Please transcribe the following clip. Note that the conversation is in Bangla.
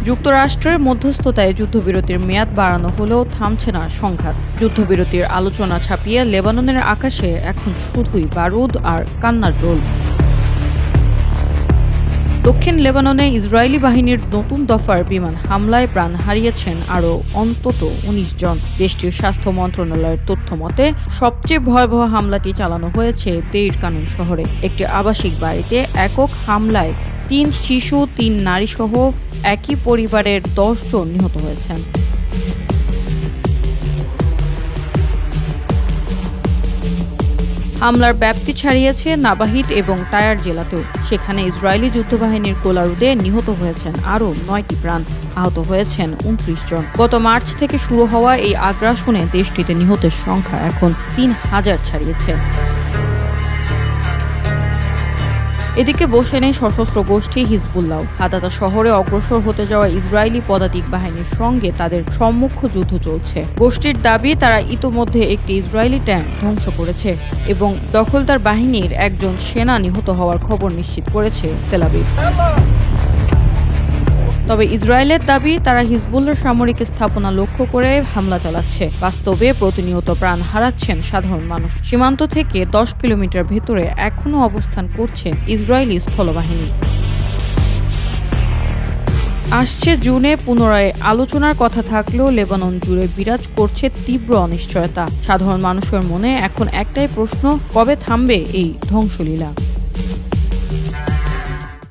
যুক্তরাষ্ট্রের মধ্যস্থতায় যুদ্ধবিরতির মেয়াদ বাড়ানো হলেও থামছে না সংঘাত। যুদ্ধবিরতির আলোচনা ছাপিয়ে লেবাননের আকাশে এখন শুধুই বারুদ আর কান্নার রোল। দক্ষিণ লেবাননে ইসরায়েলি বাহিনীর নতুন দফার বিমান হামলায় প্রাণ হারিয়েছেন আরও অন্তত ১৯ জন। দেশটির স্বাস্থ্য মন্ত্রণালয়ের তথ্য মতে সবচেয়ে ভয়াবহ হামলাটি চালানো হয়েছে দেইর কানুন শহরে। একটি আবাসিক বাড়িতে একক হামলায় ৩ শিশু ৩ নারীসহ একই পরিবারের ১০ জন নিহত হয়েছেন। হামলার ব্যাপ্তি ছাড়িয়েছে নাবাহিদ এবং টায়ার জেলাতেও। সেখানে ইসরায়েলি যুদ্ধবাহিনীর গোলারুদে নিহত হয়েছেন আরও ৯টি প্রাণ, আহত হয়েছেন ২৯ জন। গত মার্চ থেকে শুরু হওয়া এই আগ্রাসনে দেশটিতে নিহতের সংখ্যা এখন ৩,০০০ ছাড়িয়েছে। এদিকে বসে নেই সশস্ত্র গোষ্ঠী হিজবুল্লাহ। হাদাদা শহরে অগ্রসর হতে যাওয়া ইসরায়েলি পদাতিক বাহিনীর সঙ্গে তাদের সম্মুখ যুদ্ধ চলছে। গোষ্ঠীর দাবি, তারা ইতোমধ্যে একটি ইসরায়েলি ট্যাঙ্ক ধ্বংস করেছে এবং দখলদার বাহিনীর একজন সেনা নিহত হওয়ার খবর নিশ্চিত করেছে তেল আবিব। তবে ইসরায়েলের দাবি, তারা হিজবুল্লাহর সামরিক স্থাপনা লক্ষ্য করে হামলা চালাচ্ছে। বাস্তবে প্রতিনিয়ত প্রাণ হারাচ্ছেন সাধারণ মানুষ। সীমান্ত থেকে ১০ কিলোমিটার ভেতরে এখনও অবস্থান করছে ইসরায়েলি স্থলবাহিনী। আসছে জুনে পুনরায় আলোচনার কথা থাকলেও লেবানন জুড়ে বিরাজ করছে তীব্র অনিশ্চয়তা। সাধারণ মানুষের মনে এখন একটাই প্রশ্ন, কবে থামবে এই ধ্বংসলীলা?